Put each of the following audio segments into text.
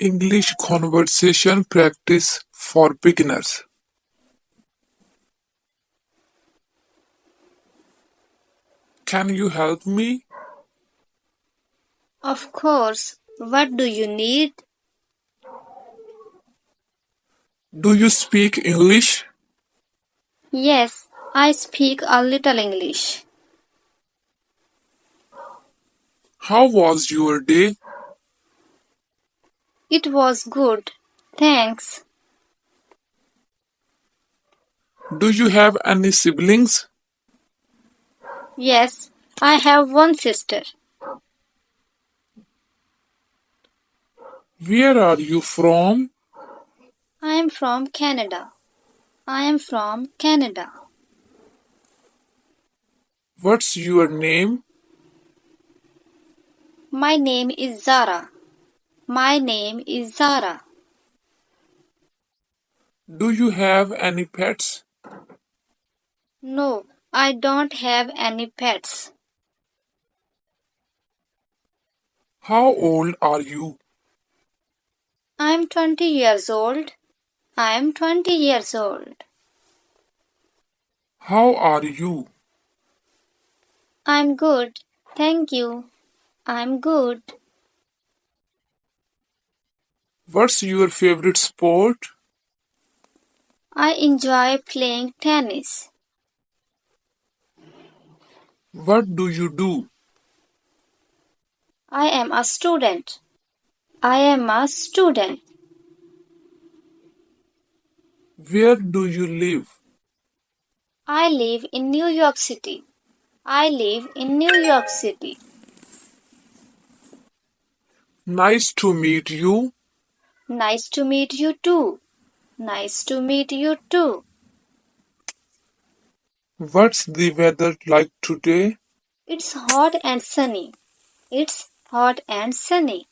English conversation practice for beginners. Can you help me? Of course. What do you need? Do you speak English? Yes, I speak a little English. How was your day? It was good. Thanks. Do you have any siblings? Yes, I have one sister. Where are you from? I am from Canada. I am from Canada. What's your name? My name is Zara. My name is Zara. Do you have any pets? No, I don't have any pets. How old are you? I am 20 years old. I am 20 years old. How are you? I'm good. Thank you. I'm good. What's your favorite sport? I enjoy playing tennis. What do you do? I am a student. I am a student. Where do you live? I live in New York City. I live in New York City. Nice to meet you. Nice to meet you too. Nice to meet you too. What's the weather like today? It's hot and sunny. It's hot and sunny.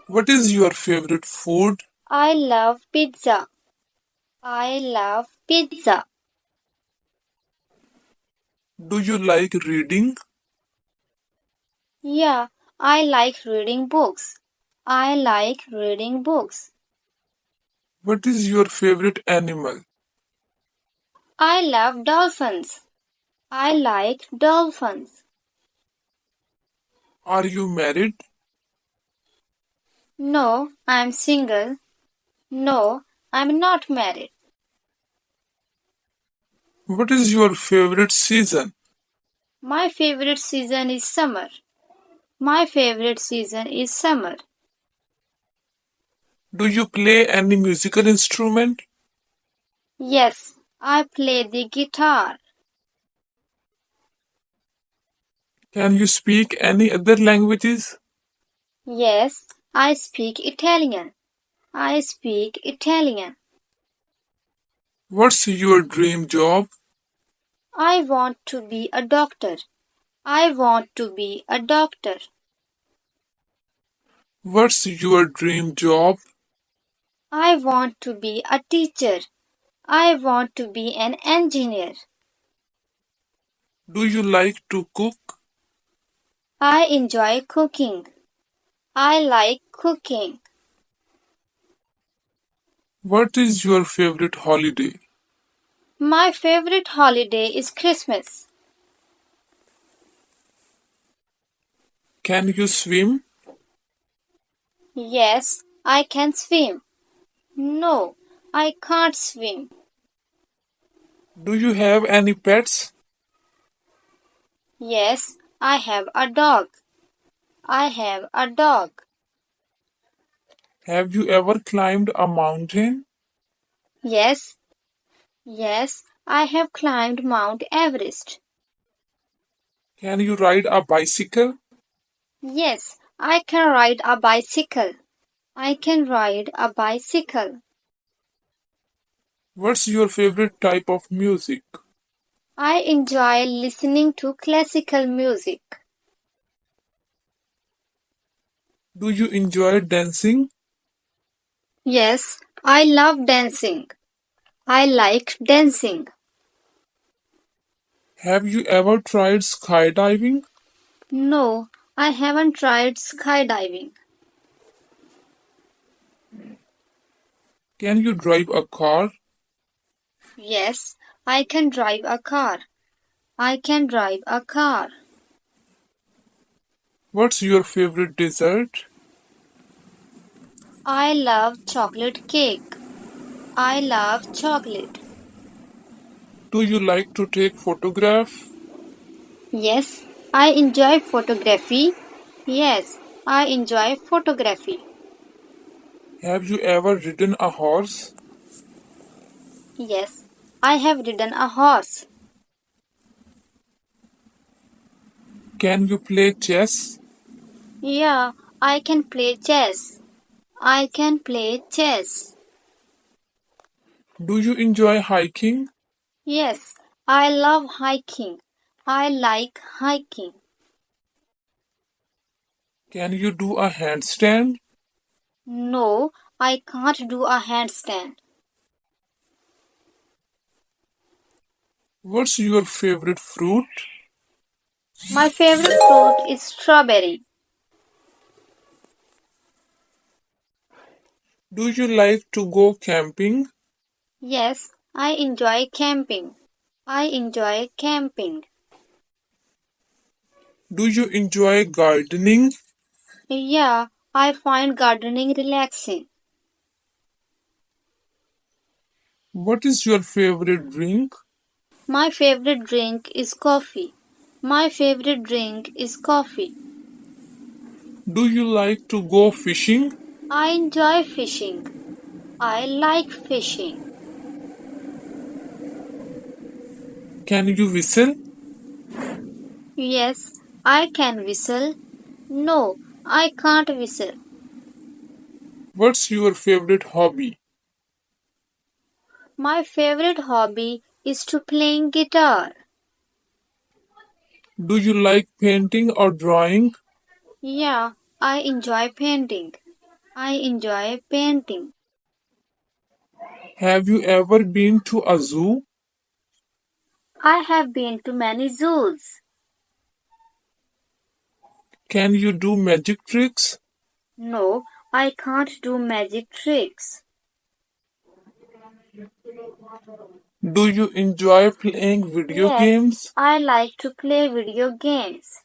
What is your favorite food? I love pizza. I love pizza. Do you like reading? Yeah, I like reading books. I like reading books. What is your favorite animal? I love dolphins. I like dolphins. Are you married? No, I'm single. No, I'm not married. What is your favorite season? My favorite season is summer. My favorite season is summer. Do you play any musical instrument? Yes, I play the guitar. Can you speak any other languages? Yes, I speak Italian. I speak Italian. What's your dream job? I want to be a doctor. I want to be a doctor. What's your dream job? I want to be a teacher. I want to be an engineer. Do you like to cook? I enjoy cooking. I like cooking. What is your favorite holiday? My favorite holiday is Christmas. Can you swim? Yes, I can swim. No, I can't swim. Do you have any pets? Yes, I have a dog. I have a dog. Have you ever climbed a mountain? Yes, yes, I have climbed Mount Everest. Can you ride a bicycle? Yes, I can ride a bicycle. I can ride a bicycle. What's your favorite type of music? I enjoy listening to classical music. Do you enjoy dancing? Yes, I love dancing. I like dancing. Have you ever tried skydiving? No, I haven't tried skydiving. Can you drive a car? Yes, I can drive a car. I can drive a car. What's your favorite dessert? I love chocolate cake. I love chocolate. Do you like to take photograph? Yes, I enjoy photography. Yes, I enjoy photography. Have you ever ridden a horse? Yes, I have ridden a horse. Can you play chess? Yeah, I can play chess. I can play chess. Do you enjoy hiking? Yes, I love hiking. I like hiking. Can you do a handstand? No, I can't do a handstand. What's your favorite fruit? My favorite fruit is strawberry. Do you like to go camping? Yes, I enjoy camping. I enjoy camping. Do you enjoy gardening? Yeah, I find gardening relaxing. What is your favorite drink? My favorite drink is coffee. My favorite drink is coffee. Do you like to go fishing? I enjoy fishing. I like fishing. Can you whistle? Yes, I can whistle. No, I can't whistle. What's your favorite hobby? My favorite hobby is to playing guitar. Do you like painting or drawing? Yeah, I enjoy painting. I enjoy painting. Have you ever been to a zoo? I have been to many zoos. Can you do magic tricks? No, I can't do magic tricks. Do you enjoy playing video Yes, games? I like to play video games.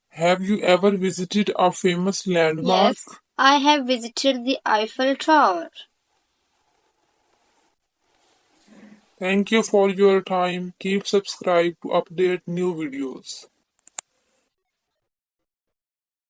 Have you ever visited a famous landmark? Yes, I have visited the Eiffel Tower. Thank you for your time. Keep subscribed to update new videos.